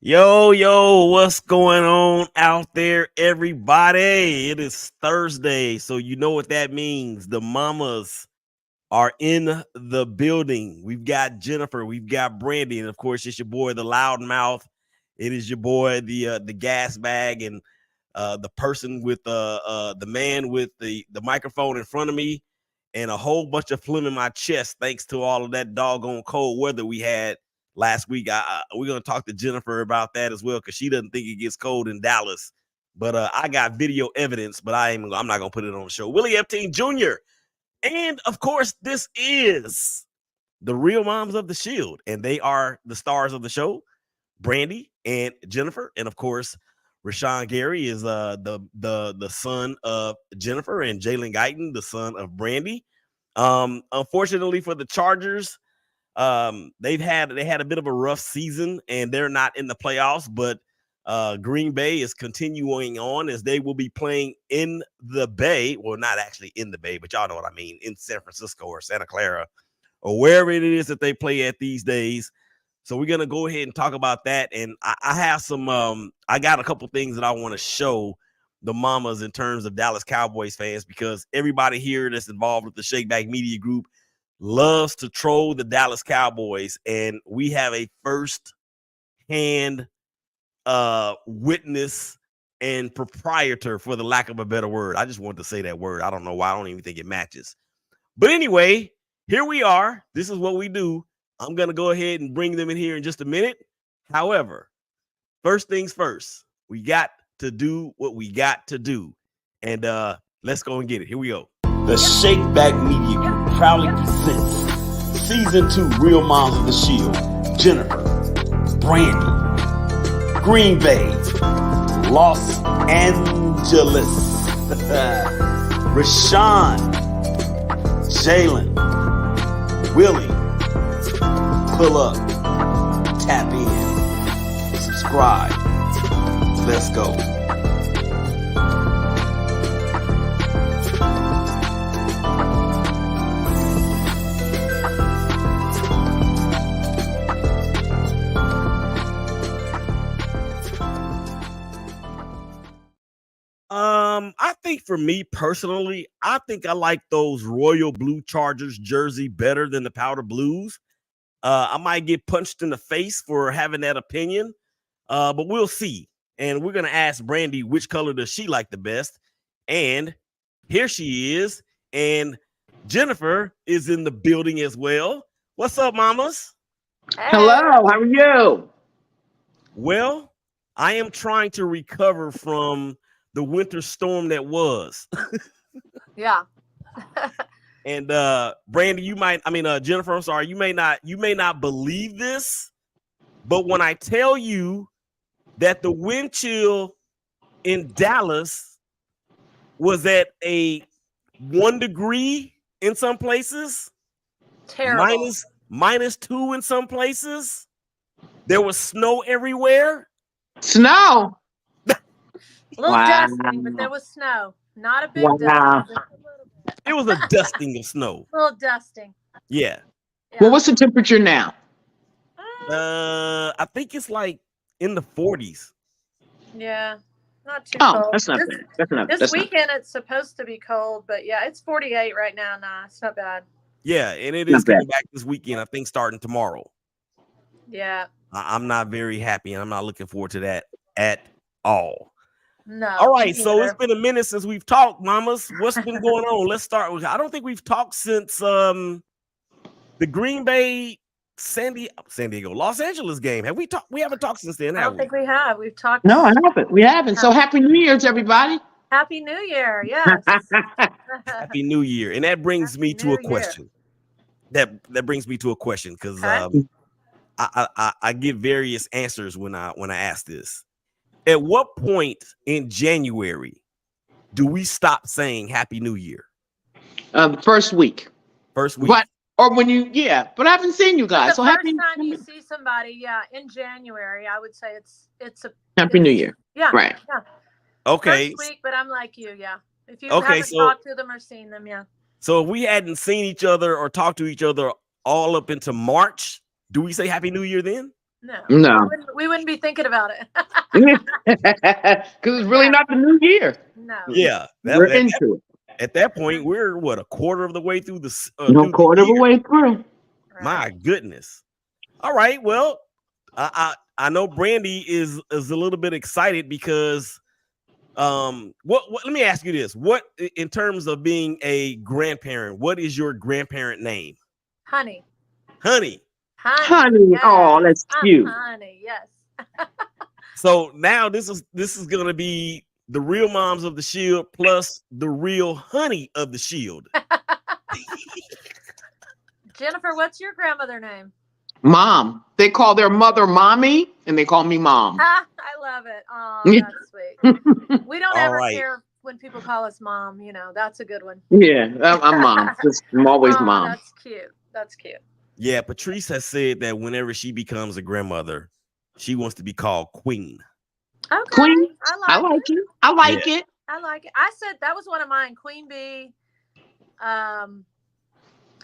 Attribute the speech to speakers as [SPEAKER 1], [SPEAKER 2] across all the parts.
[SPEAKER 1] Yo, what's going on out there, everybody? It is Thursday, so you know what that means. The mamas are in the building. We've got Jennifer, we've got Brandee, and of course, it's your boy, the loudmouth. It is your boy, the gas bag, and the person with the man with the microphone in front of me, and a whole bunch of phlegm in my chest, thanks to all of that doggone cold weather we had last week. We're gonna talk to Jennifer about that as well, because she doesn't think it gets cold in Dallas. But I got video evidence, but I'm not gonna put it on the show. Willie Epstein Jr. And of course, this is the Real Moms of the Shield, and they are the stars of the show, Brandee and Jennifer. And of course, Rashan Gary is the son of Jennifer, and Jalen Guyton, the son of Brandee. Unfortunately for the Chargers, they had a bit of a rough season, and they're not in the playoffs. But Green Bay is continuing on, as they will be playing in the Bay. Well, not actually in the Bay, but y'all know what I mean, in San Francisco or Santa Clara or wherever it is that they play at these days. So we're gonna go ahead and talk about that. And I have some I got a couple things that I want to show the mamas in terms of Dallas Cowboys fans, because everybody here that's involved with the Shakeback Media Group loves to troll the Dallas Cowboys, and we have a first-hand witness and proprietor, for the lack of a better word. I just wanted to say that word. I don't know why. I don't even think it matches. But anyway, here we are. This is what we do. I'm going to go ahead and bring them in here in just a minute. However, first things first, we got to do what we got to do. And let's go and get it. Here we go. The Shakeback Media Group proudly presents Season 2 Real Moms of the Shield. Jennifer, Brandee, Green Bay, Los Angeles, Rashan, Jalen, Willie. Pull up, tap in, subscribe. Let's go. I think for me personally, I think I like those royal blue Chargers jersey better than the powder blues. I might get punched in the face for having that opinion, but we'll see. And we're going to ask Brandee which color does she like the best. And here she is. And Jennifer is in the building as well. What's up, mamas?
[SPEAKER 2] Hello, how are you?
[SPEAKER 1] Well, I am trying to recover from the winter storm that was.
[SPEAKER 3] Yeah.
[SPEAKER 1] And Brandee, Jennifer, I'm sorry, you may not believe this, but when I tell you that the wind chill in Dallas was at a 1 degree in some places,
[SPEAKER 3] Terrible.
[SPEAKER 1] -2 in some places, there was snow everywhere.
[SPEAKER 2] Snow.
[SPEAKER 3] A little dusting, but there was snow. Not a big dusting, just a little bit.
[SPEAKER 1] It was a dusting of snow.
[SPEAKER 3] A little dusting.
[SPEAKER 1] Yeah.
[SPEAKER 2] Well, what's the temperature now?
[SPEAKER 1] I think it's like in the 40s.
[SPEAKER 3] Yeah. Not too cold.
[SPEAKER 2] That's not bad.
[SPEAKER 3] This weekend it's supposed to be cold, but yeah, it's 48 right now. Nah, it's not bad.
[SPEAKER 1] Yeah, and it is coming back this weekend, I think, starting tomorrow.
[SPEAKER 3] Yeah.
[SPEAKER 1] I'm not very happy, and I'm not looking forward to that at all.
[SPEAKER 3] No.
[SPEAKER 1] All right, so it's been a minute since we've talked, mamas. What's been going on? Let's start with, I don't think we've talked since the Green Bay San Diego Los Angeles game. Have we talked? We haven't talked since then,
[SPEAKER 3] I
[SPEAKER 1] have
[SPEAKER 3] don't
[SPEAKER 1] we?
[SPEAKER 3] think we have. We've talked.
[SPEAKER 2] No, I haven't. We haven't. So happy New Year to everybody.
[SPEAKER 3] Happy New Year. Yes.
[SPEAKER 1] Happy New Year. And that brings me to a question. That brings me to a question, because I give various answers when I ask this. At what point in January do we stop saying Happy New Year?
[SPEAKER 2] First week.
[SPEAKER 1] First week.
[SPEAKER 2] But when you, but I haven't seen you guys.
[SPEAKER 3] The first time you see somebody, in January, I would say it's a
[SPEAKER 2] Happy New Year.
[SPEAKER 3] Yeah.
[SPEAKER 2] Right.
[SPEAKER 3] Yeah.
[SPEAKER 1] Okay.
[SPEAKER 3] First week, but I'm like you, yeah. If you haven't talked to them or seen them, yeah.
[SPEAKER 1] So if we hadn't seen each other or talked to each other all up into March, do we say Happy New Year then?
[SPEAKER 3] No.
[SPEAKER 2] No.
[SPEAKER 3] We wouldn't be thinking about it.
[SPEAKER 2] Because it's really not the new year.
[SPEAKER 3] No.
[SPEAKER 1] Yeah,
[SPEAKER 2] We're into it.
[SPEAKER 1] at that point, we're what, a quarter of the way through the
[SPEAKER 2] No
[SPEAKER 1] through the
[SPEAKER 2] quarter of a
[SPEAKER 1] year.
[SPEAKER 2] way through.
[SPEAKER 1] My goodness. All right. Well, I know Brandee is a little bit excited because what let me ask you this. What, in terms of being a grandparent, what is your grandparent name?
[SPEAKER 3] Honey.
[SPEAKER 1] Honey.
[SPEAKER 2] Honey.
[SPEAKER 3] Yes.
[SPEAKER 2] Oh, that's cute.
[SPEAKER 3] Honey, yes.
[SPEAKER 1] So now this is gonna be the real moms of the Shield plus the real honey of the Shield.
[SPEAKER 3] Jennifer, what's your grandmother name?
[SPEAKER 2] Mom. They call their mother mommy, and they call me mom.
[SPEAKER 3] I love it. Oh, that's sweet. We don't
[SPEAKER 1] All
[SPEAKER 3] ever
[SPEAKER 1] right.
[SPEAKER 3] care when people call us mom. That's a good one.
[SPEAKER 2] Yeah, I'm mom. I'm always mom.
[SPEAKER 3] That's cute. That's cute.
[SPEAKER 1] Yeah, Patrice has said that whenever she becomes a grandmother, she wants to be called Queen.
[SPEAKER 3] Okay.
[SPEAKER 2] Queen.
[SPEAKER 3] I like it.
[SPEAKER 2] I like it.
[SPEAKER 3] I like it. I said that was one of mine. Queen Bee. I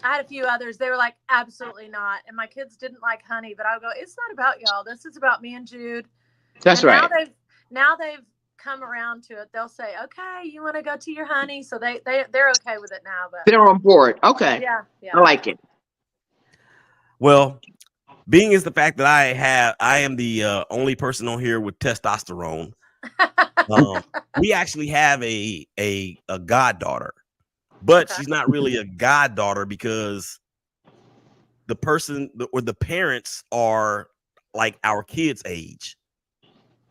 [SPEAKER 3] had a few others. They were like, absolutely not. And my kids didn't like honey, but I would go, it's not about y'all. This is about me and Jude.
[SPEAKER 2] That's
[SPEAKER 3] and
[SPEAKER 2] right.
[SPEAKER 3] Now they've come around to it. They'll say, okay, you want to go to your honey? So they're okay with it now. But
[SPEAKER 2] They're on board. Okay.
[SPEAKER 3] Yeah.
[SPEAKER 2] I like it.
[SPEAKER 1] Well, being is the fact that I am the only person on here with testosterone. We actually have a goddaughter, but she's not really a goddaughter because the person or the parents are like our kids' age.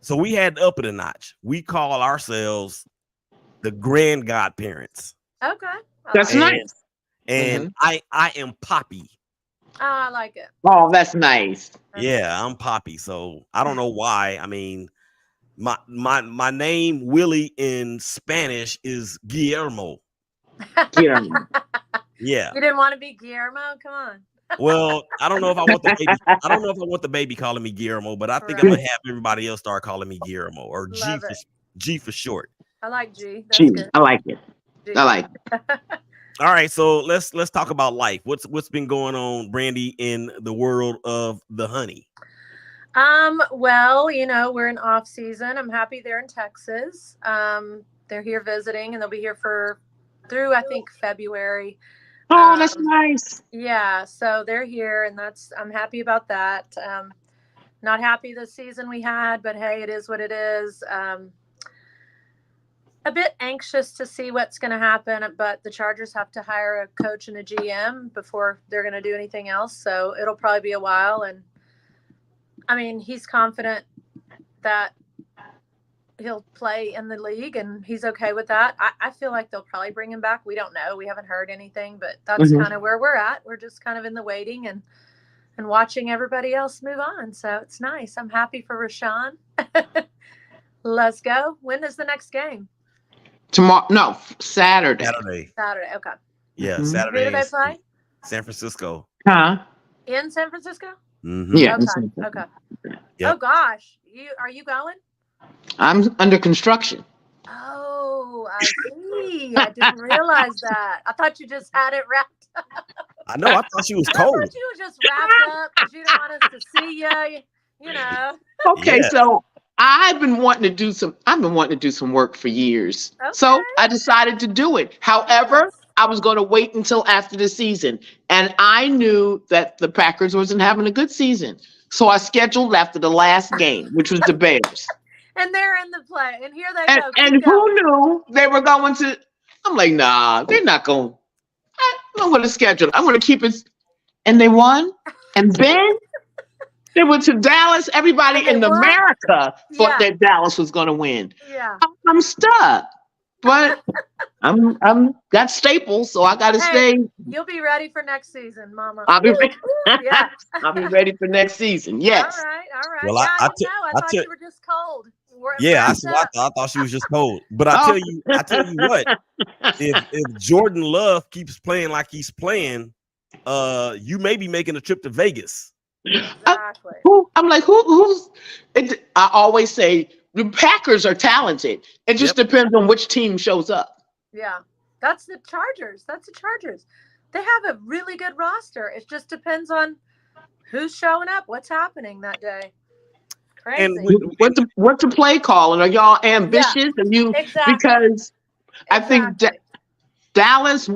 [SPEAKER 1] So we had to up it a notch. We call ourselves the grand godparents.
[SPEAKER 3] Okay.
[SPEAKER 2] That's nice.
[SPEAKER 1] And I am Poppy.
[SPEAKER 3] Oh, I like it.
[SPEAKER 2] Oh, that's nice.
[SPEAKER 1] Yeah, I'm Poppy. So I don't know why. I mean, my name Willie in Spanish is Guillermo.
[SPEAKER 2] Guillermo.
[SPEAKER 1] Yeah.
[SPEAKER 3] You didn't want to be Guillermo? Come on.
[SPEAKER 1] Well, I don't know if I want the baby. I don't know if I want the baby calling me Guillermo, but I think I'm gonna have everybody else start calling me Guillermo or G for short.
[SPEAKER 3] I like G. That's
[SPEAKER 2] G.
[SPEAKER 3] good.
[SPEAKER 2] I like it.
[SPEAKER 3] G.
[SPEAKER 2] I like it.
[SPEAKER 1] All right, so let's talk about life. What's been going on, Brandee, in the world of the honey?
[SPEAKER 3] Well, we're in off season. I'm happy they're in Texas. They're here visiting, and they'll be here through I think February.
[SPEAKER 2] Oh, that's nice.
[SPEAKER 3] Yeah, so they're here, and I'm happy about that. Not happy this season we had, but hey, it is what it is. A bit anxious to see what's going to happen, but the Chargers have to hire a coach and a GM before they're going to do anything else. So it'll probably be a while. And I mean, he's confident that he'll play in the league and he's okay with that. I feel like they'll probably bring him back. We don't know. We haven't heard anything, but that's kind of where we're at. We're just kind of in the waiting and watching everybody else move on. So it's nice. I'm happy for Rashan. Let's go. When is the next game?
[SPEAKER 2] Tomorrow? No, Saturday.
[SPEAKER 3] Saturday. Okay.
[SPEAKER 1] Yeah, Saturday.
[SPEAKER 3] Who do they play?
[SPEAKER 1] San Francisco.
[SPEAKER 2] Huh?
[SPEAKER 3] In San Francisco?
[SPEAKER 1] Mm-hmm.
[SPEAKER 2] Yeah.
[SPEAKER 3] Okay.
[SPEAKER 1] Yep.
[SPEAKER 3] Oh gosh, are you going?
[SPEAKER 2] I'm under construction.
[SPEAKER 3] Oh, I see. I didn't realize that. I thought you just had it wrapped up.
[SPEAKER 1] I know. I thought she was
[SPEAKER 3] I
[SPEAKER 1] cold.
[SPEAKER 3] thought you were just wrapped up because you didn't want us to see you. You know.
[SPEAKER 2] Okay,
[SPEAKER 1] Yeah.
[SPEAKER 2] so I've been wanting to do some work for years.
[SPEAKER 3] Okay.
[SPEAKER 2] So I decided to do it. However, I was going to wait until after the season. And I knew that the Packers wasn't having a good season. So I scheduled after the last game, which was the Bears.
[SPEAKER 3] And they're in the play. And here they go.
[SPEAKER 2] And who knew they were going to? I'm like, nah, they're not going. I'm going to schedule it. I'm going to keep it. And they won. And then they went to Dallas. Everybody in America thought that Dallas was going to win.
[SPEAKER 3] Yeah.
[SPEAKER 2] I'm stuck. But I'm got staples, so I got to stay.
[SPEAKER 3] You'll be ready for next season, Mama.
[SPEAKER 2] I'll be ready.
[SPEAKER 3] Yeah.
[SPEAKER 2] I'll be ready for next season. Yes.
[SPEAKER 3] All right.
[SPEAKER 1] Well,
[SPEAKER 3] yeah, I thought you were just cold.
[SPEAKER 1] Yeah, I thought she was just cold. But I tell you what, if Jordan Love keeps playing like he's playing, you may be making a trip to Vegas.
[SPEAKER 3] Exactly.
[SPEAKER 2] I'm like, who's? I always say the Packers are talented. It just depends on which team shows up.
[SPEAKER 3] Yeah, that's the Chargers. They have a really good roster. It just depends on Who's showing up? What's happening that day? Crazy.
[SPEAKER 1] And
[SPEAKER 2] What's the play calling? Are y'all ambitious?
[SPEAKER 3] Yeah,
[SPEAKER 2] Are you
[SPEAKER 3] exactly.
[SPEAKER 2] because I think Dallas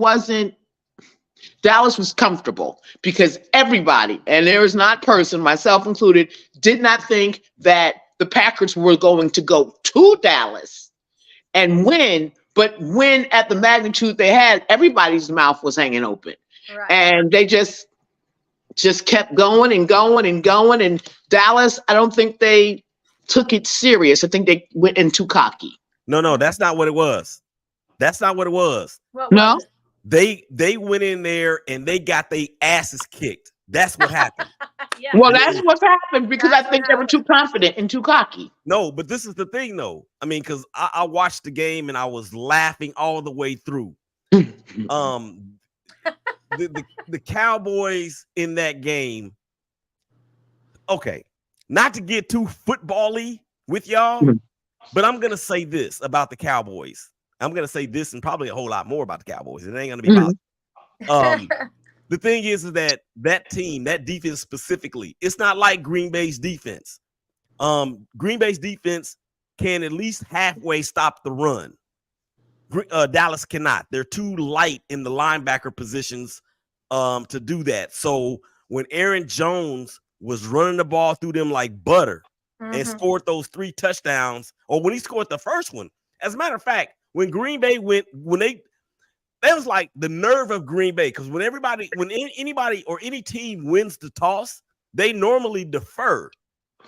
[SPEAKER 2] was comfortable because everybody, and there is not person, myself included, did not think that the Packers were going to go to Dallas and win, but win at the magnitude they had, everybody's mouth was hanging open.
[SPEAKER 3] Right.
[SPEAKER 2] And they just kept going and going and going. And Dallas, I don't think they took it serious. I think they went in too cocky.
[SPEAKER 1] No, that's not what it was. That's not what it was.
[SPEAKER 3] What was it?
[SPEAKER 1] They went in there and they got their asses kicked. That's what happened.
[SPEAKER 3] Yeah.
[SPEAKER 2] Well, that's what happened because
[SPEAKER 3] That's
[SPEAKER 2] I think
[SPEAKER 3] what
[SPEAKER 2] they were too confident and too cocky.
[SPEAKER 1] No, but this is the thing, though. I mean, because I watched the game and I was laughing all the way through. The Cowboys in that game. Okay, not to get too football-y with y'all, but I'm gonna say this about the Cowboys. I'm gonna say this and probably a whole lot more about the Cowboys. It ain't gonna be about. The thing is that team, that defense specifically, it's not like Green Bay's defense. Green Bay's defense can at least halfway stop the run. Dallas cannot. They're too light in the linebacker positions to do that. So when Aaron Jones was running the ball through them like butter and scored those 3 touchdowns, or when he scored the first one, as a matter of fact, when Green Bay that was like the nerve of Green Bay, because when anybody or any team wins the toss, they normally defer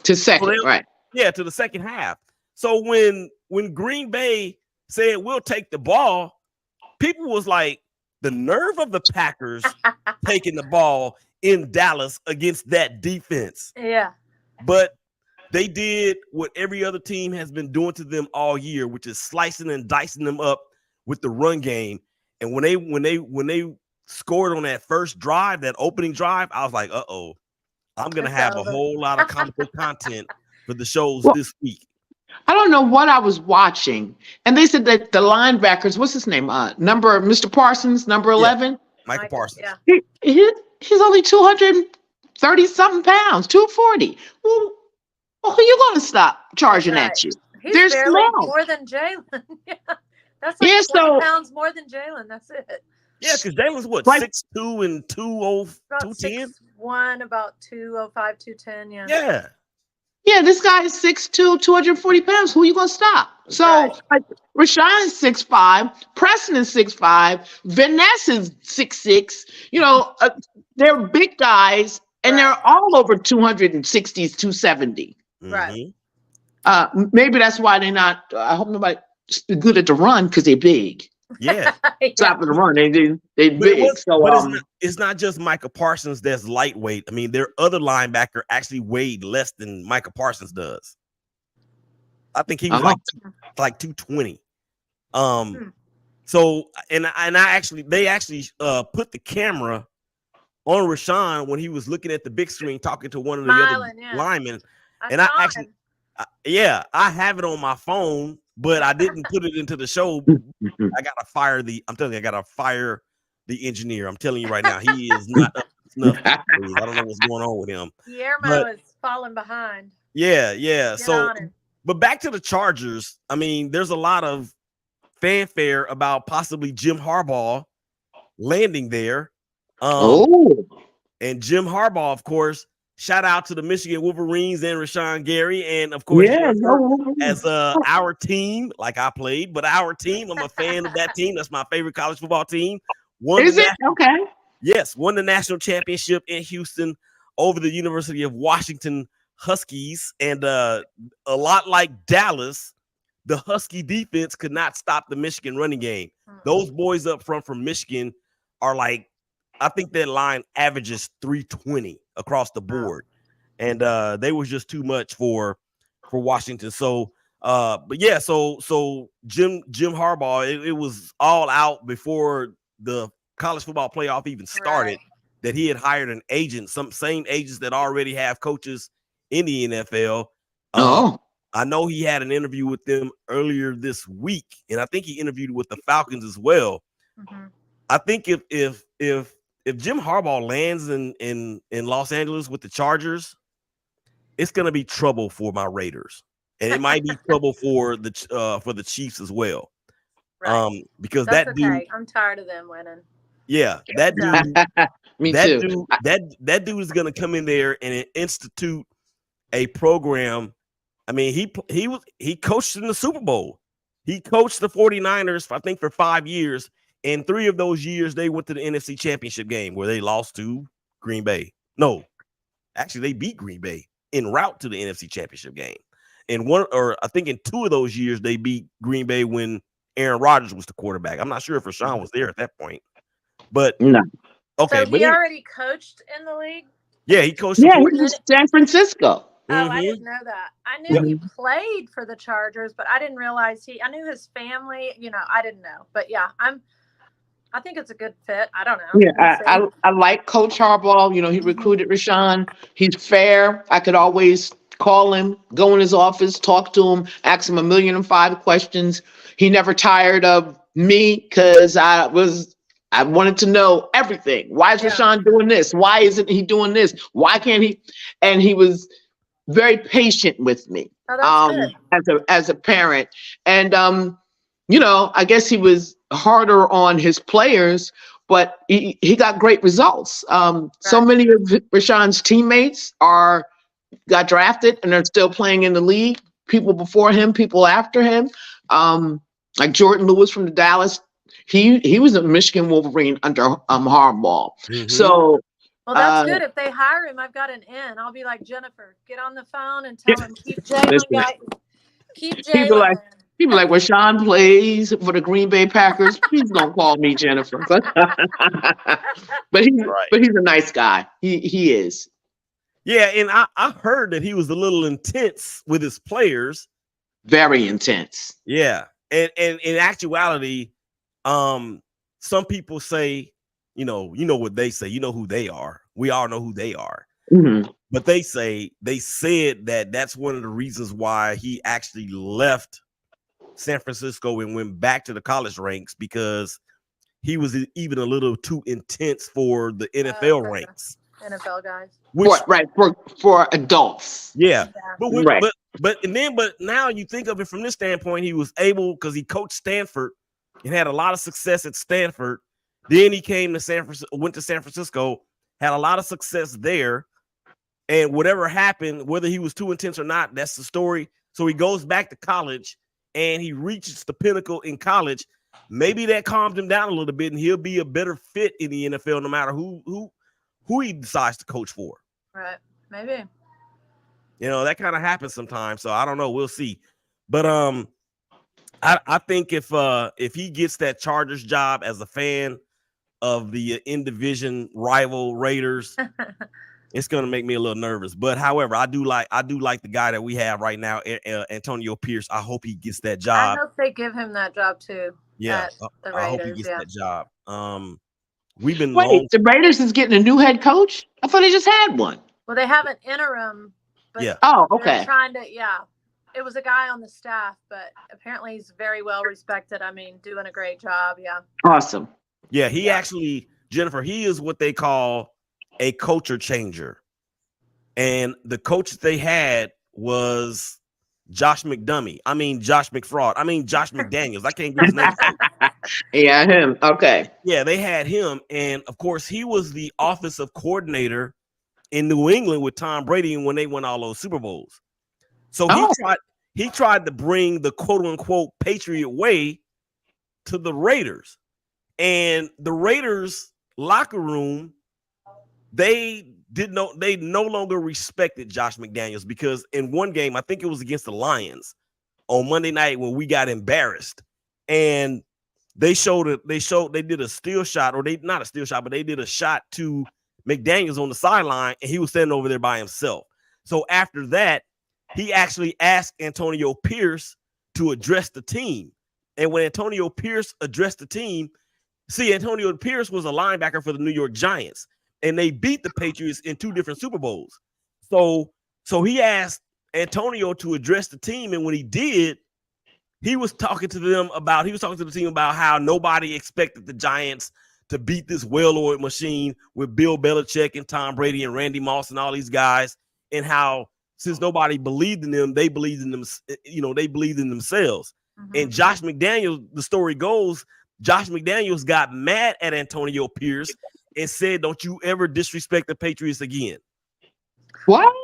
[SPEAKER 2] to second, right?
[SPEAKER 1] Yeah, to the second half. So when Green Bay said we'll take the ball, people was like, the nerve of the Packers taking the ball in Dallas against that defense.
[SPEAKER 3] Yeah.
[SPEAKER 1] But they did what every other team has been doing to them all year, which is slicing and dicing them up with the run game. And when they scored on that first drive, that opening drive, I was like, uh-oh, I'm going to have a whole lot of comical content for the shows this week.
[SPEAKER 2] I don't know what I was watching. And they said that the linebackers, what's his name? Mr. Parsons, number 11?
[SPEAKER 1] Yeah, Michael Parsons.
[SPEAKER 3] Yeah.
[SPEAKER 2] He's only 230 something pounds, 240. Well, who you going to stop charging at you?
[SPEAKER 3] He's
[SPEAKER 2] They're
[SPEAKER 3] barely
[SPEAKER 2] small.
[SPEAKER 3] more than Jalen. Yeah. That's like 20 pounds more than Jalen. That's it.
[SPEAKER 1] Yeah, because Jalen's what, 6'2" and 210?
[SPEAKER 3] 6'1", about 205, 210. Yeah.
[SPEAKER 1] Yeah.
[SPEAKER 2] Yeah, this guy is 6'2", 240 pounds. Who are you going to stop? So, like, Rashan is 6'5", Preston is 6'5", Vanessa is 6'6". You know, they're big guys, and they're all over 260s, 270.
[SPEAKER 3] Right.
[SPEAKER 2] Maybe that's why they're not. I hope nobody's good at the run because they're big.
[SPEAKER 1] Yeah.
[SPEAKER 2] Stopping the run, they big.
[SPEAKER 1] It's not just Micah Parsons that's lightweight. I mean, their other linebacker actually weighed less than Micah Parsons does. I think he was like 220. So and they actually put the camera on Rashan when he was looking at the big screen talking to one of the other linemen. I have it on my phone, but I didn't put it into the show. I gotta fire the engineer. I'm telling you right now, he is not up to snuff. I don't know what's going on with him.
[SPEAKER 3] Guillermo is falling behind.
[SPEAKER 1] Yeah.
[SPEAKER 3] Get
[SPEAKER 1] But back to the Chargers. I mean, there's a lot of fanfare about possibly Jim Harbaugh landing there. And Jim Harbaugh, of course, shout out to the Michigan Wolverines and Rashan Gary, and of course, as our team, like I played, but our team, I'm a fan of that team. That's my favorite college football team.
[SPEAKER 2] Okay.
[SPEAKER 1] Yes, won the national championship in Houston over the University of Washington Huskies, and a lot like Dallas, the Husky defense could not stop the Michigan running game. Those boys up front from Michigan are like, I think that line averages 320 across the board, and they was just too much for Washington. So, but yeah, so Jim Harbaugh, it was all out before the college football playoff even started that he had hired an agent, some same agents that already have coaches in the NFL. I know he had an interview with them earlier this week, and I think he interviewed with the Falcons as well. I think if Jim Harbaugh lands in Los Angeles with the Chargers, it's gonna be trouble for my Raiders, and it might be trouble for the Chiefs as well.
[SPEAKER 3] Right.
[SPEAKER 1] Because
[SPEAKER 3] That's
[SPEAKER 1] that dude,
[SPEAKER 3] okay. I'm tired of them winning.
[SPEAKER 1] yeah, that
[SPEAKER 3] Yeah.
[SPEAKER 1] dude,
[SPEAKER 2] Me
[SPEAKER 1] that
[SPEAKER 2] too.
[SPEAKER 1] dude, that dude is gonna come in there and institute a program. I mean, he coached in the Super Bowl. He coached the 49ers, I think, for 5 years. And 3 of those years, they went to the NFC Championship game where they lost to Green Bay. No, actually, they beat Green Bay en route to the NFC Championship game. And I think in 2 of those years, they beat Green Bay when Aaron Rodgers was the quarterback. I'm not sure if Rashan was there at that point. But
[SPEAKER 2] No.
[SPEAKER 1] okay,
[SPEAKER 3] So he already coached in the league?
[SPEAKER 1] yeah, he coached.
[SPEAKER 2] Yeah, he was in San Francisco.
[SPEAKER 3] Oh, I didn't know that. I knew he played for the Chargers, but I didn't realize I knew his family. I didn't know. But yeah, I think it's a good fit. I don't know.
[SPEAKER 2] Yeah, I like Coach Harbaugh. He recruited Rashan. He's fair. I could always call him, go in his office, talk to him, ask him 1,000,005 questions. He never tired of me because I wanted to know everything. Why is Rashan doing this? Why isn't he doing this? Why can't he? And he was very patient with me.
[SPEAKER 3] Oh, that's good.
[SPEAKER 2] As a parent. And I guess he was harder on his players, but he got great results. So many of Rashan's teammates got drafted and are still playing in the league. People before him, people after him. Like Jordan Lewis from the Dallas. He was a Michigan Wolverine under Harbaugh.
[SPEAKER 1] Mm-hmm.
[SPEAKER 2] So
[SPEAKER 3] well, that's good. If they hire him, I've got an in. I'll be like, Jennifer, get on the phone and tell him keep Jalen Guyton. Keep Jalen.
[SPEAKER 2] People like, Rashan plays for the Green Bay Packers. Please don't call me Jennifer. But he's a nice guy. He is.
[SPEAKER 1] Yeah, and I heard that he was a little intense with his players.
[SPEAKER 2] Very intense.
[SPEAKER 1] Yeah, and in actuality, some people say, you know what they say. You know who they are. We all know who they are.
[SPEAKER 2] Mm-hmm.
[SPEAKER 1] But they said that's one of the reasons why he actually left San Francisco and went back to the college ranks, because he was even a little too intense for the NFL ranks.
[SPEAKER 3] NFL guys.
[SPEAKER 2] For adults.
[SPEAKER 1] Yeah. But now you think of it from this standpoint, he was able, because he coached Stanford and had a lot of success at Stanford. Then he came to went to San Francisco, had a lot of success there. And whatever happened, whether he was too intense or not, that's the story. So he goes back to college and he reaches the pinnacle in college. Maybe that calmed him down a little bit, and he'll be a better fit in the NFL no matter who he decides to coach for.
[SPEAKER 3] Right. Maybe.
[SPEAKER 1] That kind of happens sometimes. So I don't know. We'll see. But I think if he gets that Chargers job as a fan of the in-division rival Raiders, it's going to make me a little nervous. But however, I do like the guy that we have right now, Antonio Pierce. I hope he gets that job.
[SPEAKER 3] I hope they give him that job too.
[SPEAKER 1] Yeah,
[SPEAKER 3] the Raiders,
[SPEAKER 1] I hope he gets that job. We've been
[SPEAKER 2] the Raiders is getting a new head coach? I thought they just had one.
[SPEAKER 3] Well, they have an interim. But
[SPEAKER 2] yeah. Oh, okay.
[SPEAKER 3] Trying to, it was a guy on the staff, but apparently he's very well respected. I mean, doing a great job. Yeah.
[SPEAKER 2] Awesome.
[SPEAKER 1] Yeah, he actually, Jennifer, he is what they call a culture changer. And the coach that they had was Josh McFraud. I mean, Josh McDaniels. I can't get his name right.
[SPEAKER 2] Yeah, him. Okay.
[SPEAKER 1] Yeah, they had him. And of course, he was the offensive coordinator in New England with Tom Brady when they won all those Super Bowls. So he tried to bring the quote unquote Patriot way to the Raiders. And the Raiders locker room, they no longer respected Josh McDaniels, because in one game, I think it was against the Lions on Monday night, when we got embarrassed, and they did a steal shot, or not a steal shot, but they did a shot to McDaniels on the sideline, and he was standing over there by himself. So after that, he actually asked Antonio Pierce to address the team. And when Antonio Pierce addressed the team, Antonio Pierce was a linebacker for the New York Giants, and they beat the Patriots in 2 different Super Bowls. So he asked Antonio to address the team, and when he did, he was talking to the team about how nobody expected the Giants to beat this well-oiled machine with Bill Belichick and Tom Brady and Randy Moss and all these guys, and how since nobody believed in them, they believed in them. They believed in themselves. And Josh McDaniels, the story goes, Josh McDaniels got mad at Antonio Pierce and said, "Don't you ever disrespect the Patriots again."
[SPEAKER 2] What?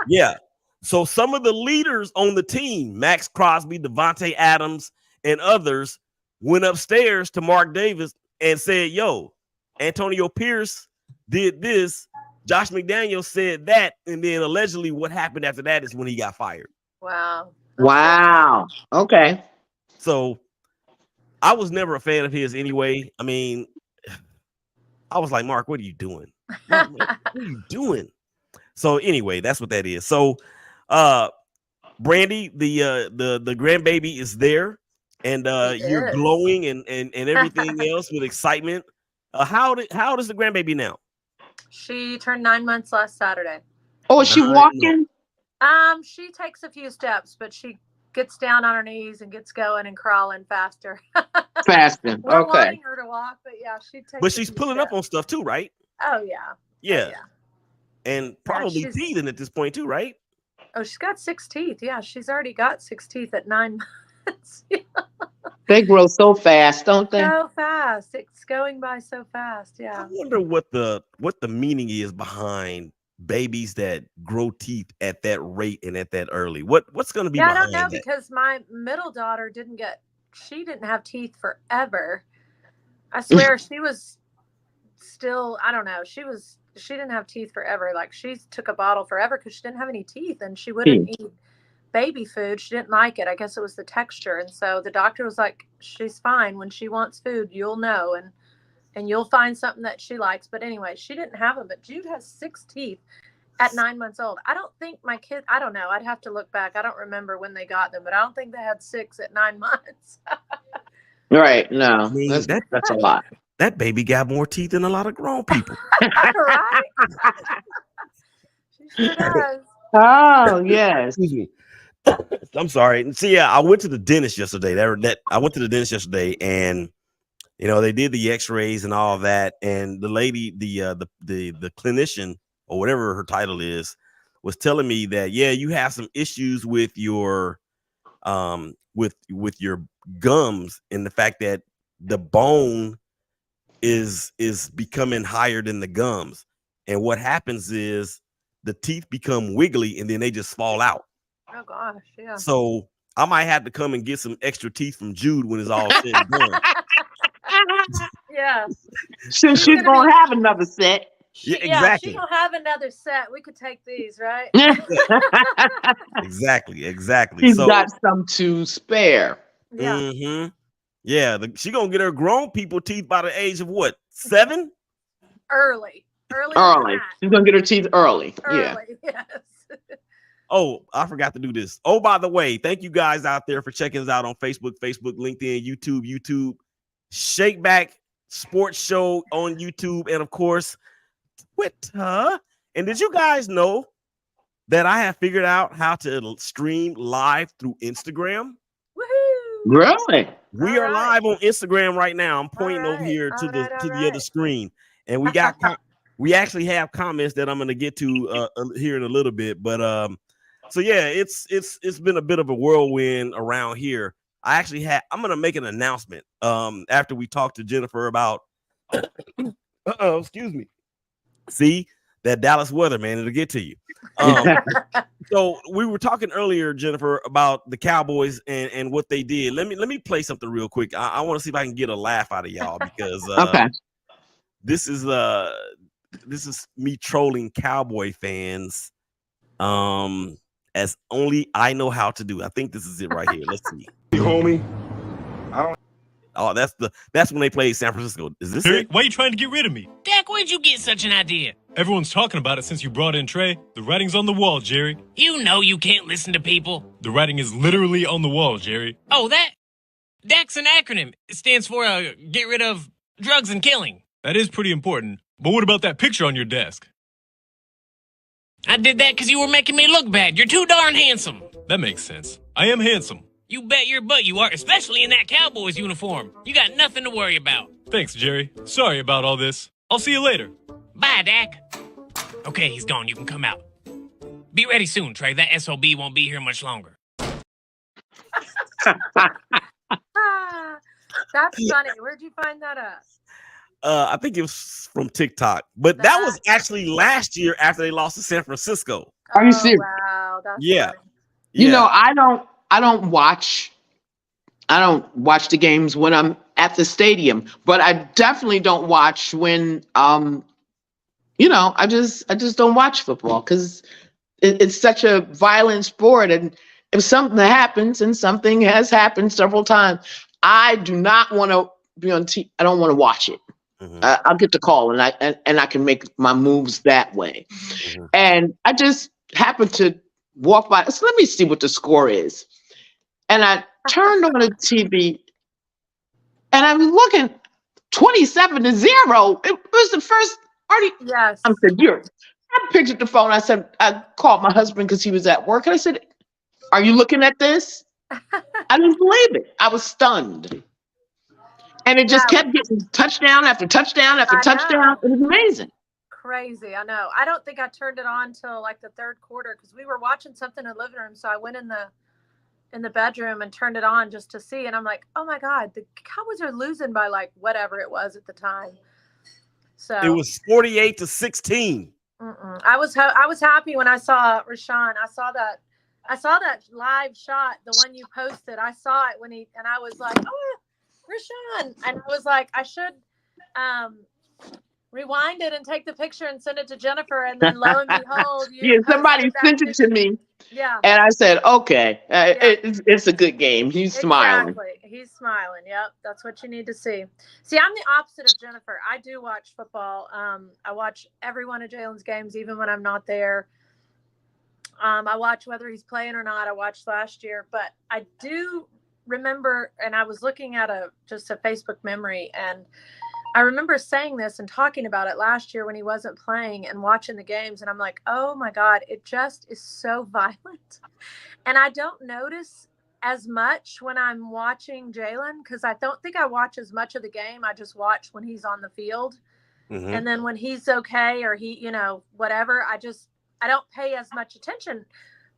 [SPEAKER 1] Yeah. So some of the leaders on the team, Max Crosby, Devontae Adams, and others, went upstairs to Mark Davis and said, "Yo, Antonio Pierce did this. Josh McDaniels said that." And then allegedly what happened after that is when he got fired.
[SPEAKER 3] Wow.
[SPEAKER 2] Wow. Okay.
[SPEAKER 1] So I was never a fan of his anyway. I mean, I was like, Mark, what are you doing? Mark, what are you doing? So anyway, that's what that is. So Brandee, the grandbaby is there, and you're glowing and everything else with excitement. How old is the grandbaby now?
[SPEAKER 3] She turned 9 months last Saturday.
[SPEAKER 2] Oh, is she walking?
[SPEAKER 3] She takes a few steps, but she gets down on her knees and gets going and crawling faster.
[SPEAKER 2] Faster.
[SPEAKER 3] We're
[SPEAKER 2] Okay.
[SPEAKER 3] wanting her to walk, but yeah, she takes.
[SPEAKER 1] But she's pulling up on stuff too, right?
[SPEAKER 3] Oh yeah.
[SPEAKER 1] Yeah.
[SPEAKER 3] Oh, yeah.
[SPEAKER 1] And probably teething at this point too, right?
[SPEAKER 3] Oh, she's got 6 teeth. Yeah, she's already got 6 teeth at 9 months.
[SPEAKER 2] They grow so fast, don't they?
[SPEAKER 3] So fast. It's going by so fast. Yeah.
[SPEAKER 1] I wonder what the meaning is behind babies that grow teeth at that rate and at that early. What's going to be behind that?
[SPEAKER 3] I don't know, because my middle daughter didn't have teeth forever. I swear she was still, I don't know. She didn't have teeth forever. Like, she took a bottle forever because she didn't have any teeth, and she wouldn't eat baby food. She didn't like it. I guess it was the texture. And so the doctor was like, she's fine. When she wants food, you'll know, and you'll find something that she likes. But anyway, she didn't have them. But Jude has 6 teeth at 9 months old. I don't think my kid, I don't know. I'd have to look back. I don't remember when they got them, but I don't think they had 6 at 9 months.
[SPEAKER 2] Right. No,
[SPEAKER 1] I mean,
[SPEAKER 2] that's a lot.
[SPEAKER 1] That baby got more teeth than a lot of grown people.
[SPEAKER 3] Right? She sure does.
[SPEAKER 2] Oh, yes.
[SPEAKER 1] Excuse me. I'm sorry. See, I went to the dentist yesterday. I went to the dentist yesterday, and they did the X-rays and all of that. And the lady, the clinician or whatever her title is, was telling me that you have some issues with your with your gums, and the fact that the bone is becoming higher than the gums. And what happens is the teeth become wiggly and then they just fall out.
[SPEAKER 3] Oh gosh, yeah.
[SPEAKER 1] So I might have to come and get some extra teeth from Jude when it's all said and done.
[SPEAKER 3] Yeah.
[SPEAKER 2] She's gonna have another set.
[SPEAKER 1] Yeah, exactly.
[SPEAKER 3] She's gonna have another set. We could take these, right?
[SPEAKER 1] Exactly.
[SPEAKER 2] She's got some to spare.
[SPEAKER 3] Yeah.
[SPEAKER 1] Mm-hmm. Yeah, she gonna get her grown people teeth by the age of what? 7?
[SPEAKER 3] Early.
[SPEAKER 2] She's gonna get her teeth early. Yeah.
[SPEAKER 3] Yes.
[SPEAKER 1] Oh, I forgot to do this. Oh, by the way, thank you guys out there for checking us out on Facebook, LinkedIn, YouTube, Shake Back Sports Show on YouTube, and of course, Twitter. And did you guys know that I have figured out how to stream live through Instagram?
[SPEAKER 3] Woohoo!
[SPEAKER 2] Really?
[SPEAKER 1] We are live on Instagram right now. I'm pointing over here to the other screen, and we got we actually have comments that I'm going to get to here in a little bit. But so yeah, it's been a bit of a whirlwind around here. I'm going to make an announcement after we talk to Jennifer about. Excuse me. See that Dallas weather, man, it'll get to you. So we were talking earlier, Jennifer, about the Cowboys and what they did. Let me play something real quick. I want to see if I can get a laugh out of y'all because this is me trolling Cowboy fans as only I know how to do. I think this is it right here. Let's see.
[SPEAKER 4] You homie.
[SPEAKER 1] Oh, that's when they played San Francisco. Is this it?
[SPEAKER 5] Why are you trying to get rid of me?
[SPEAKER 6] Dak, where'd you get such an idea?
[SPEAKER 5] Everyone's talking about it since you brought in Trey. The writing's on the wall, Jerry.
[SPEAKER 6] You know you can't listen to people.
[SPEAKER 5] The writing is literally on the wall, Jerry.
[SPEAKER 6] Oh, that? Dak's an acronym. It stands for get rid of drugs and killing.
[SPEAKER 5] That is pretty important. But what about that picture on your desk?
[SPEAKER 6] I did that because you were making me look bad. You're too darn handsome.
[SPEAKER 5] That makes sense. I am handsome.
[SPEAKER 6] You bet your butt you are, especially in that Cowboys uniform. You got nothing to worry about.
[SPEAKER 5] Thanks, Jerry. Sorry about all this. I'll see you later.
[SPEAKER 6] Bye, Dak. Okay, he's gone. You can come out. Be ready soon, Trey. That SOB won't be here much longer.
[SPEAKER 3] Ah, that's funny. Where'd you find that at?
[SPEAKER 1] I think it was from TikTok, but that was actually last year after they lost to San Francisco.
[SPEAKER 2] Are you serious?
[SPEAKER 3] Wow, that's
[SPEAKER 1] Yeah.
[SPEAKER 3] funny.
[SPEAKER 2] You know, I don't watch the games when I'm at the stadium, but I definitely don't watch when I just don't watch football because it's such a violent sport, and if something happens, and something has happened several times, I do not want to be on TV. I don't want to watch it.
[SPEAKER 1] Mhm.
[SPEAKER 2] I'll get the call, and I can make my moves that way.
[SPEAKER 1] Mhm.
[SPEAKER 2] And I just happened to walk by. So let me see what the score is. And I turned on the TV, and I'm looking 27-0. It was the first.
[SPEAKER 3] Yes.
[SPEAKER 2] I said, I picked up the phone. I called my husband because he was at work. And I said, are you looking at this? I didn't believe it. I was stunned. And it just kept getting touchdown after touchdown after touchdown. It was amazing.
[SPEAKER 3] Crazy. I know. I don't think I turned it on till like the third quarter because we were watching something in the living room. So I went in the bedroom and turned it on just to see. And I'm like, oh my God, the Cowboys are losing by like whatever it was at the time. So
[SPEAKER 1] it was 48-16.
[SPEAKER 3] I was happy when I saw Rashan. I saw that live shot, the one you posted. I saw it and I was like, oh, Rashan. And I was like, I should rewind it and take the picture and send it to Jennifer. And then lo and behold,
[SPEAKER 2] somebody sent it to me.
[SPEAKER 3] Yeah.
[SPEAKER 2] And I said, okay, it's a good game. He's smiling.
[SPEAKER 3] Exactly. He's smiling. Yep. That's what you need to see. See, I'm the opposite of Jennifer. I do watch football. I watch every one of Jalen's games, even when I'm not there. I watch whether he's playing or not. I watched last year, but I do remember, and I was looking at just a Facebook memory, and I remember saying this and talking about it last year when he wasn't playing and watching the games. And I'm like, oh my God, it just is so violent. And I don't notice as much when I'm watching Jalen because I don't think I watch as much of the game. I just watch when he's on the field.
[SPEAKER 1] Mhm.
[SPEAKER 3] And then when he's okay or he, whatever, I don't pay as much attention.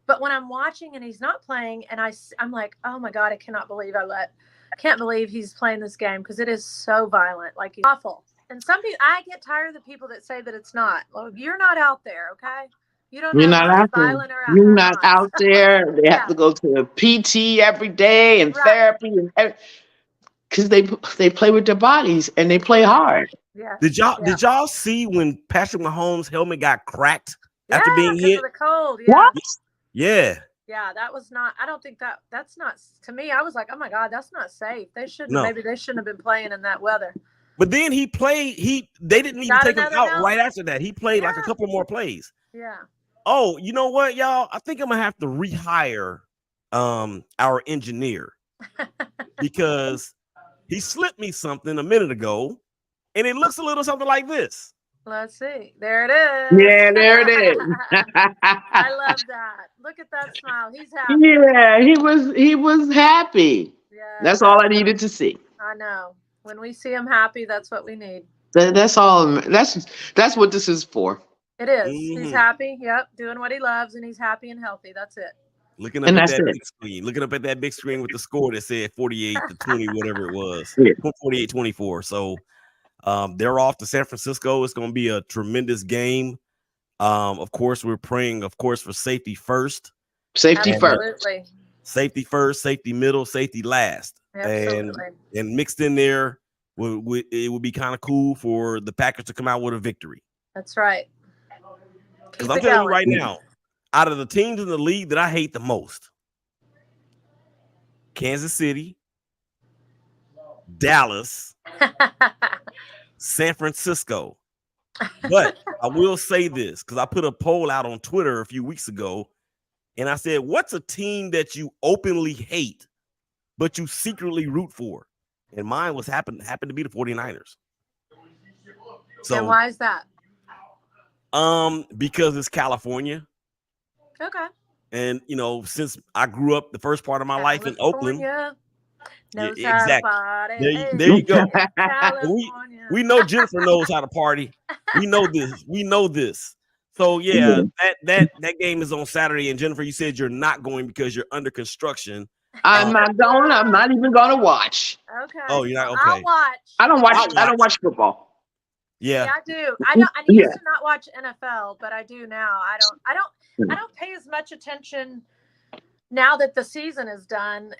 [SPEAKER 3] But when I'm watching and he's not playing and I'm like, oh my God, I can't believe he's playing this game because it is so violent. Like, it's awful. And some people, I get tired of the people that say that it's not. Well, you're not out there, okay? You don't know
[SPEAKER 2] You're not out there. You're not out there. They have to go to a PT every day and therapy and because they play with their bodies and they play hard.
[SPEAKER 3] Yeah.
[SPEAKER 1] Did y'all see when Patrick Mahomes' helmet got cracked after being hit?
[SPEAKER 3] Of the cold. Yeah.
[SPEAKER 2] What?
[SPEAKER 1] Yeah.
[SPEAKER 3] Yeah, that was not. I don't think that's not. To me, I was like, oh my God, that's not safe. They shouldn't. Maybe they shouldn't have been playing in that weather.
[SPEAKER 1] But then he played. They didn't even take him out right after that. He played like a couple more plays.
[SPEAKER 3] Yeah.
[SPEAKER 1] Oh, you know what, y'all? I think I'm gonna have to rehire our engineer because he slipped me something a minute ago, and it looks a little something like this.
[SPEAKER 3] Let's see. There it is.
[SPEAKER 2] Yeah, there it is.
[SPEAKER 3] I love that. Look at that smile. He's happy.
[SPEAKER 2] Yeah, he was happy.
[SPEAKER 3] Yeah.
[SPEAKER 2] That's all I needed to see.
[SPEAKER 3] I know. When we see him happy, that's what we need.
[SPEAKER 2] That's all. That's what this is for.
[SPEAKER 3] It is. He's happy. Yep. Doing what he loves, and he's happy and healthy. That's it.
[SPEAKER 1] Looking up at that big screen. Looking up at that big screen with the score that said 48-20, whatever it was. 48-24. So they're off to San Francisco. It's going to be a tremendous game. Of course, we're praying, for safety first.
[SPEAKER 2] Safety first.
[SPEAKER 1] Safety first, safety middle, safety last.
[SPEAKER 3] Absolutely.
[SPEAKER 1] And mixed in there, it would be kind of cool for the Packers to come out with a victory.
[SPEAKER 3] That's right.
[SPEAKER 1] Because I'm telling you right now, out of the teams in the league that I hate the most, Kansas City, Dallas, San Francisco. But I will say this, because I put a poll out on Twitter a few weeks ago, and I said, what's a team that you openly hate, but you secretly root for? And mine happened to be the 49ers. So,
[SPEAKER 3] and why is that?
[SPEAKER 1] Because it's California.
[SPEAKER 3] Okay.
[SPEAKER 1] And, since I grew up the first part of my life in Oakland,
[SPEAKER 3] Knows
[SPEAKER 1] Yeah,
[SPEAKER 3] how to
[SPEAKER 1] exactly.
[SPEAKER 3] party.
[SPEAKER 1] There you go.
[SPEAKER 3] California.
[SPEAKER 1] We know Jennifer knows how to party. We know this. We know this. So yeah, that game is on Saturday. And Jennifer, you said you're not going because you're under construction.
[SPEAKER 2] I'm not going. I'm not even going to watch.
[SPEAKER 3] Okay.
[SPEAKER 1] Oh, you're not
[SPEAKER 3] Well,
[SPEAKER 1] okay.
[SPEAKER 3] I'll watch.
[SPEAKER 2] I don't watch.
[SPEAKER 1] I'll
[SPEAKER 2] I don't watch football.
[SPEAKER 3] Yeah,
[SPEAKER 1] Yeah.
[SPEAKER 3] I do. I don't. I used
[SPEAKER 2] Yeah.
[SPEAKER 3] to not watch NFL, but I do now. I don't pay as much attention now that the season is done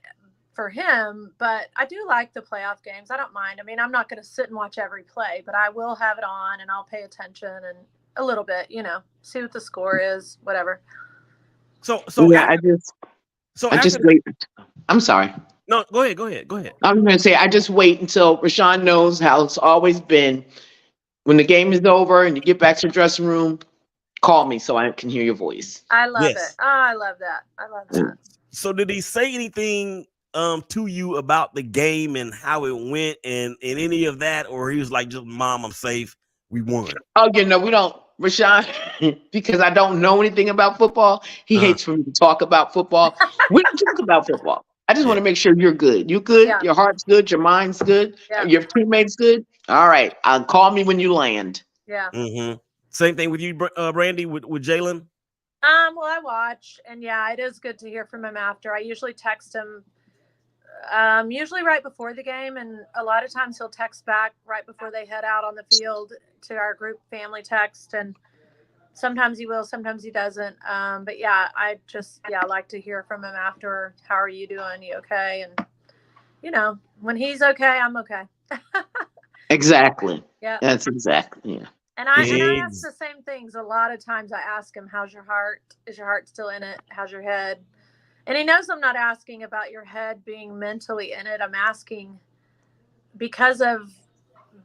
[SPEAKER 3] for him. But I do like the playoff games. I don't mind. I mean, I'm not going to sit and watch every play, but I will have it on and I'll pay attention and a little bit. See what the score is, whatever.
[SPEAKER 1] So
[SPEAKER 2] yeah,
[SPEAKER 1] after,
[SPEAKER 2] I just wait. I'm sorry.
[SPEAKER 1] No, go ahead.
[SPEAKER 2] I was going to say I just wait until Rashan knows how it's always been. When the game is over and you get back to the dressing room, call me so I can hear your voice.
[SPEAKER 3] I love
[SPEAKER 1] Yes.
[SPEAKER 3] it. Oh, I love that. I love that.
[SPEAKER 1] So did he say anything to you about the game and how it went and any of that, or he was like, just Mom, I'm safe, we won?
[SPEAKER 2] Oh, we don't, Rashan, because I don't know anything about football. He hates for me to talk about football. We don't talk about football. I just want to make sure you're good. You good?
[SPEAKER 3] Yeah.
[SPEAKER 2] Your heart's good. Your mind's good.
[SPEAKER 3] Yeah.
[SPEAKER 2] Your teammates good. All right. Call me when you land.
[SPEAKER 3] Yeah.
[SPEAKER 1] Mm-hmm. Same thing with you, Brandee, with Jalen.
[SPEAKER 3] Well, I watch, and yeah, it is good to hear from him after. I usually text him, usually right before the game, and a lot of times he'll text back right before they head out on the field to our group family text, and sometimes he will, sometimes he doesn't. But yeah, I like to hear from him after. How are you doing? You okay? And when he's okay, I'm okay.
[SPEAKER 2] Exactly.
[SPEAKER 3] Yeah.
[SPEAKER 2] That's exactly. Yeah.
[SPEAKER 3] And I ask the same things. A lot of times I ask him, how's your heart? Is your heart still in it? How's your head? And he knows I'm not asking about your head being mentally in it. I'm asking because of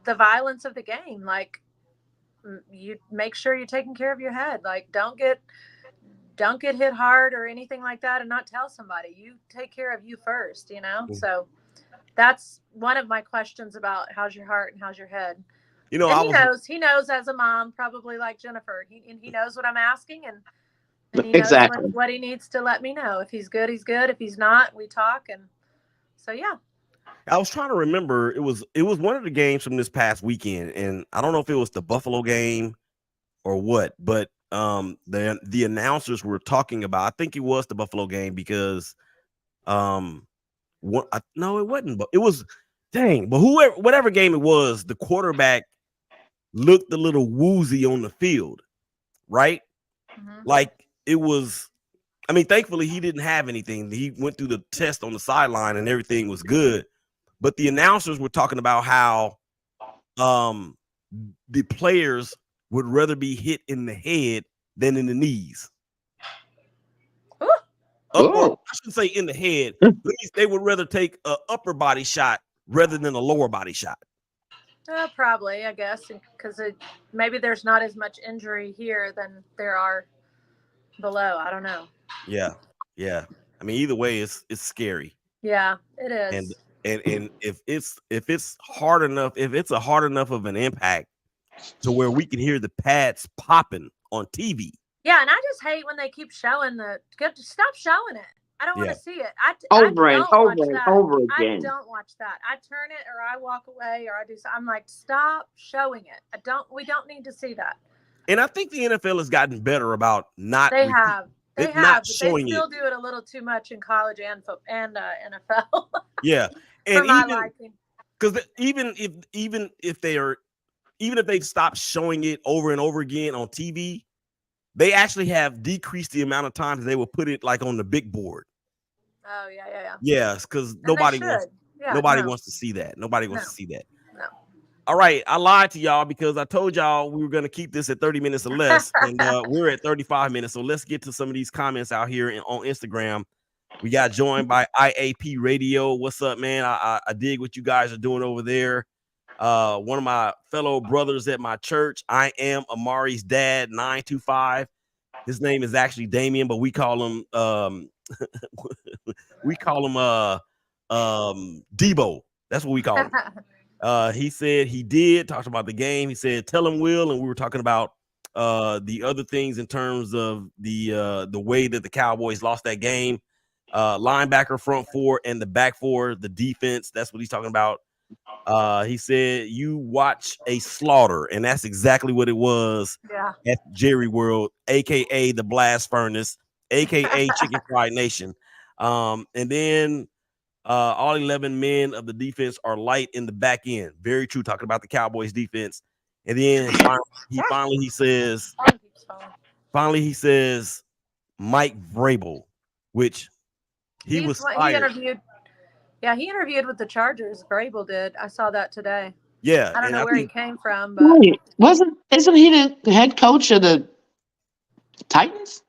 [SPEAKER 3] the violence of the game. Like, you make sure you're taking care of your head. Like, don't get hit hard or anything like that and not tell somebody. You take care of you first,
[SPEAKER 1] Mm-hmm.
[SPEAKER 3] So that's one of my questions about how's your heart and how's your head. And he knows as a mom, probably like Jennifer, he knows what I'm asking, and he knows what he needs to let me know. If he's good, he's good. If he's not, we talk. And so, yeah.
[SPEAKER 1] I was trying to remember. It was one of the games from this past weekend, and I don't know if it was the Buffalo game or what, but the announcers were talking about. I think it was the Buffalo game because no, it wasn't. But it was but whatever game it was, the quarterback looked a little woozy on the field, right?
[SPEAKER 3] Mm-hmm.
[SPEAKER 1] Like it was. I mean, thankfully he didn't have anything. He went through the test on the sideline and everything was good. But the announcers were talking about how the players would rather be hit in the head than in the knees. Or I shouldn't say in the head. At least they would rather take an upper body shot rather than a lower body shot.
[SPEAKER 3] Probably, I guess, because maybe there's not as much injury here than there are below. I don't know.
[SPEAKER 1] Yeah. I mean, either way, it's scary.
[SPEAKER 3] Yeah, it is.
[SPEAKER 1] And if it's hard enough, if it's a hard enough of an impact to where we can hear the pads popping on TV.
[SPEAKER 3] Yeah, and I just hate when they keep showing stop showing it. I don't want to see it.
[SPEAKER 2] Over and over
[SPEAKER 3] I
[SPEAKER 2] again.
[SPEAKER 3] don't watch that. I turn it or I walk away or I do something. I'm like, stop showing it. We don't need to see that. And
[SPEAKER 1] I think the NFL has gotten better about not.
[SPEAKER 3] They have, but they still
[SPEAKER 1] it.
[SPEAKER 3] do it a little too much in college and NFL.
[SPEAKER 1] Yeah,
[SPEAKER 3] and
[SPEAKER 1] because even if they've stopped showing it over and over again on TV, they actually have decreased the amount of times they will put it like on the big board.
[SPEAKER 3] Oh yeah.
[SPEAKER 1] Yes, because nobody wants to see that. Nobody wants to see that.
[SPEAKER 3] No.
[SPEAKER 1] All right, I lied to y'all because I told y'all we were going to keep this at 30 minutes or less, and we're at 35 minutes. So let's get to some of these comments out here on Instagram. We got joined by IAP Radio. What's up, man? I dig what you guys are doing over there. One of my fellow brothers at my church, I am Amari's dad, 925. His name is actually Damien, but we call him Debo. That's what we call him. He said he talked about the game. He said, tell him, Will, and we were talking about the other things in terms of the way that the Cowboys lost that game. linebacker, front four, and the back four, the defense. That's what he's talking about. He said you watch a slaughter, and that's exactly what it was at Jerry World, aka the Blast Furnace, aka Chicken Fried Nation. And then all 11 men of the defense are light in the back end. Very true, talking about the Cowboys defense. And then he says Mike Vrabel, which he was fired.
[SPEAKER 3] He interviewed with the Chargers. Vrabel did. I saw that today.
[SPEAKER 1] Yeah,
[SPEAKER 3] I don't know where he came from, but
[SPEAKER 2] isn't he the head coach of the Titans?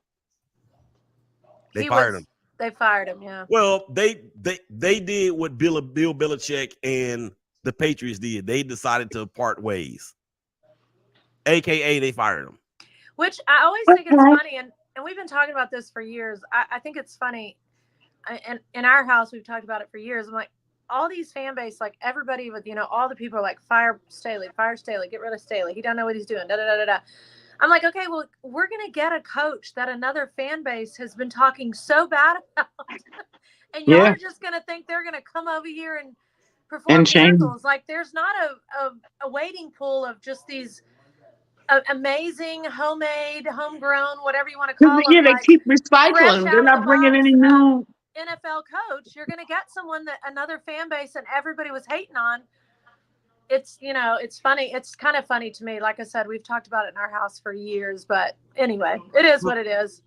[SPEAKER 1] They fired him.
[SPEAKER 3] They fired him. Yeah.
[SPEAKER 1] Well, they did what Bill Belichick and the Patriots did. They decided to part ways. AKA they fired him.
[SPEAKER 3] Which I always think it's funny, and we've been talking about this for years. I think it's funny. And in our house, we've talked about it for years. I'm like, all these fan base, like everybody with, all the people are like, fire Staley, get rid of Staley. He don't know what he's doing. Da, da, da, da, da. I'm like, okay, well, we're going to get a coach that another fan base has been talking so bad about. And y'all are just going to think they're going to come over here and perform miracles. Like, there's not a waiting pool of just these amazing, homemade, homegrown, whatever you want to call them.
[SPEAKER 2] Yeah, they keep recycling. They're not bringing any new
[SPEAKER 3] NFL coach. You're going to get someone that another fan base and everybody was hating on. It's, it's funny. It's kind of funny to me. Like I said, we've talked about it in our house for years, but anyway, it is what it is.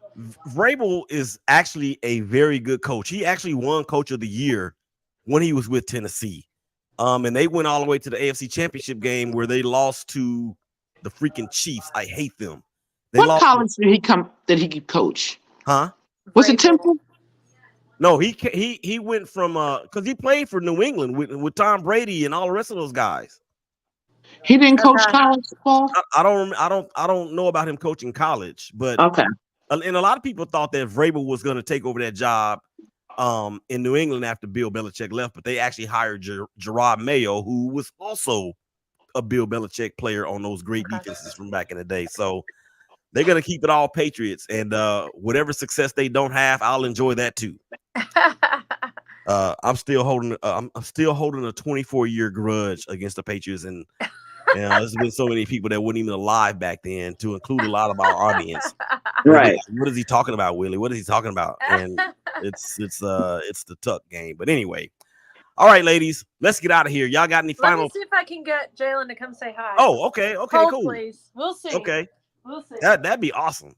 [SPEAKER 1] Vrabel is actually a very good coach. He actually won Coach of the Year when he was with Tennessee. And they went all the way to the AFC Championship game where they lost to the freaking Chiefs. I hate them.
[SPEAKER 2] What college did he coach?
[SPEAKER 1] Huh?
[SPEAKER 2] Was it Temple?
[SPEAKER 1] No, he went from because he played for New England with Tom Brady and all the rest of those guys.
[SPEAKER 2] He didn't coach college football.
[SPEAKER 1] I don't know about him coaching college, but
[SPEAKER 2] okay.
[SPEAKER 1] And a lot of people thought that Vrabel was going to take over that job in New England after Bill Belichick left, but they actually hired Gerard Mayo, who was also a Bill Belichick player on those great defenses from back in the day. So they're going to keep it all Patriots, and whatever success they don't have, I'll enjoy that too. I'm still holding a 24-year grudge against the Patriots, and there's been so many people that weren't even alive back then, to include a lot of our audience.
[SPEAKER 2] Right?
[SPEAKER 1] What is he talking about, Willie? What is he talking about? And it's the Tuck game. But anyway, all right, ladies, let's get out of here. Y'all got any final?
[SPEAKER 3] Let me see if I can get Jalen to come say hi.
[SPEAKER 1] Oh, okay,
[SPEAKER 3] Hold,
[SPEAKER 1] cool.
[SPEAKER 3] Please, we'll see.
[SPEAKER 1] Okay,
[SPEAKER 3] we'll see.
[SPEAKER 1] That'd be awesome.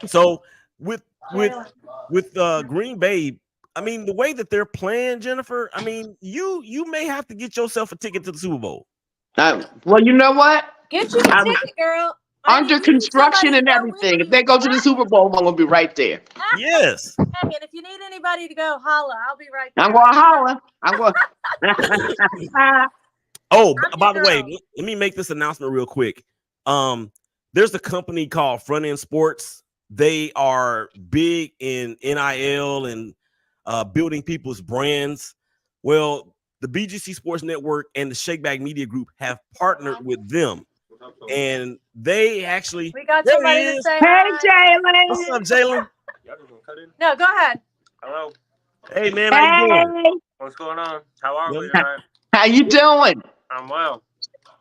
[SPEAKER 1] So with Green Bay, I mean, the way that they're playing, Jennifer, I mean, you may have to get yourself a ticket to the Super Bowl.
[SPEAKER 2] Well, you know what?
[SPEAKER 3] Get you a ticket, girl.
[SPEAKER 2] Under construction and everything. If they go to the Super Bowl, I'm gonna be right there.
[SPEAKER 1] Yes.
[SPEAKER 3] Hey, and if you need anybody to go holla, I'll be right there.
[SPEAKER 2] I'm going to holla. I'm going.
[SPEAKER 1] Oh, by the way, let me make this announcement real quick. There's a company called Front End Sports. They are big in NIL and building people's brands. Well, the BGC Sports Network and the Shakeback Media Group have partnered with them. And they actually,
[SPEAKER 3] we got somebody to say
[SPEAKER 2] hey, Jalen.
[SPEAKER 1] What's up, Jalen?
[SPEAKER 3] No, go ahead.
[SPEAKER 4] Hello.
[SPEAKER 1] Hey, man, how you doing?
[SPEAKER 4] What's going on? How are we tonight?
[SPEAKER 2] How you doing?
[SPEAKER 4] I'm well.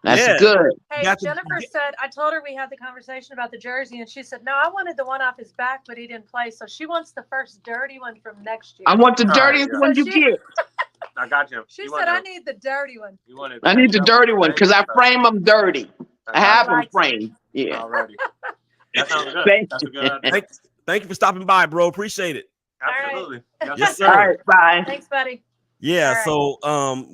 [SPEAKER 2] That's good.
[SPEAKER 3] Hey, Jennifer said, I told her we had the conversation about the jersey, and she said, no, I wanted the one off his back, but he didn't play. So she wants the first dirty one from next year.
[SPEAKER 2] I want the dirtiest one you get.
[SPEAKER 4] I got you.
[SPEAKER 3] She said, I need the dirty one.
[SPEAKER 2] I need the dirty one because I frame them dirty. I have them framed. Yeah.
[SPEAKER 4] Already. That sounds good. That's a good idea.
[SPEAKER 1] Thank you for stopping by, bro. Appreciate it.
[SPEAKER 4] Absolutely.
[SPEAKER 3] Right.
[SPEAKER 1] Yes, sir.
[SPEAKER 2] All right, bye.
[SPEAKER 3] Thanks, buddy.
[SPEAKER 1] Yeah, so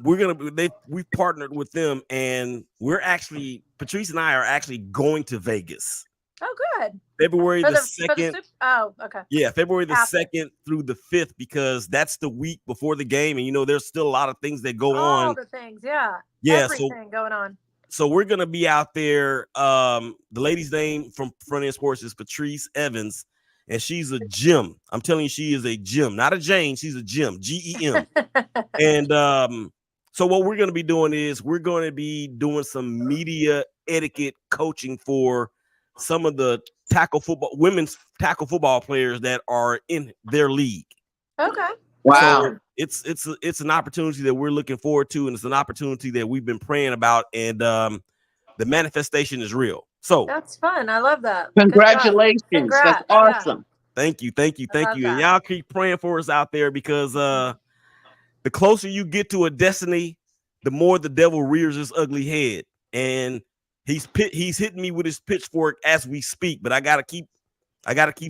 [SPEAKER 1] we partnered with them, and Patrice and I are actually going to Vegas.
[SPEAKER 3] Oh, good.
[SPEAKER 1] February the 2nd.
[SPEAKER 3] Oh, okay.
[SPEAKER 1] Yeah, February the 2nd through the 5th, because that's the week before the game, and there's still a lot of things that go on.
[SPEAKER 3] All the things, yeah.
[SPEAKER 1] Yeah,
[SPEAKER 3] everything going on.
[SPEAKER 1] So we're gonna be out there. The lady's name from Front End Sports is Patrice Evans, and she's a gem. I'm telling you, she is a gem, not a Jane. She's a gem, GEM. And so what we're gonna be doing is we're going to be doing some media etiquette coaching for some of the women's tackle football players that are in their league.
[SPEAKER 3] Okay.
[SPEAKER 2] Wow.
[SPEAKER 1] So it's an opportunity that we're looking forward to, and it's an opportunity that we've been praying about, and the manifestation is real. So
[SPEAKER 3] that's fun. I love that.
[SPEAKER 2] Congratulations.
[SPEAKER 3] Congrats.
[SPEAKER 2] That's awesome.
[SPEAKER 1] Thank you. And
[SPEAKER 3] that.
[SPEAKER 1] y'all keep praying for us out there, because the closer you get to a destiny, the more the devil rears his ugly head. And he's hitting me with his pitchfork as we speak, but I gotta keep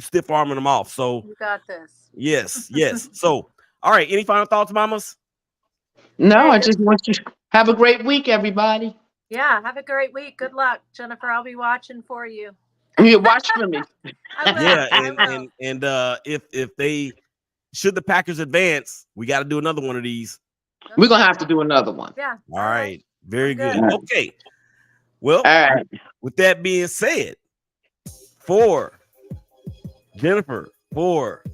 [SPEAKER 1] stiff arming him off. So
[SPEAKER 3] You got this.
[SPEAKER 1] yes. So all right, any final thoughts, mamas?
[SPEAKER 2] No, I just want you to have a great week, everybody.
[SPEAKER 3] Yeah, have a great week. Good luck, Jennifer. I'll be watching for you.
[SPEAKER 2] You watch for me.
[SPEAKER 3] I will.
[SPEAKER 1] Yeah,
[SPEAKER 3] I will.
[SPEAKER 1] and if they should the Packers advance, we got to do another one of these.
[SPEAKER 2] We're gonna have to do another one.
[SPEAKER 3] Yeah.
[SPEAKER 1] All right, very
[SPEAKER 3] Good.
[SPEAKER 1] good. Okay, well,
[SPEAKER 2] All right.
[SPEAKER 1] with that being said, for Jennifer, for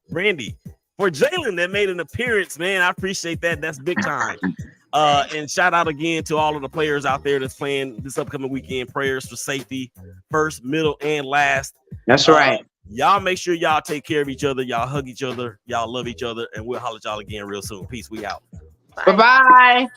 [SPEAKER 1] Brandee, for Jalen that made an appearance, man, I appreciate that. That's big time. And shout out again to all of the players out there that's playing this upcoming weekend. Prayers for safety, first, middle, and last.
[SPEAKER 2] That's right.
[SPEAKER 1] Y'all make sure y'all take care of each other. Y'all hug each other. Y'all love each other. And we'll holler at y'all again real soon. Peace. We out.
[SPEAKER 2] Bye-bye.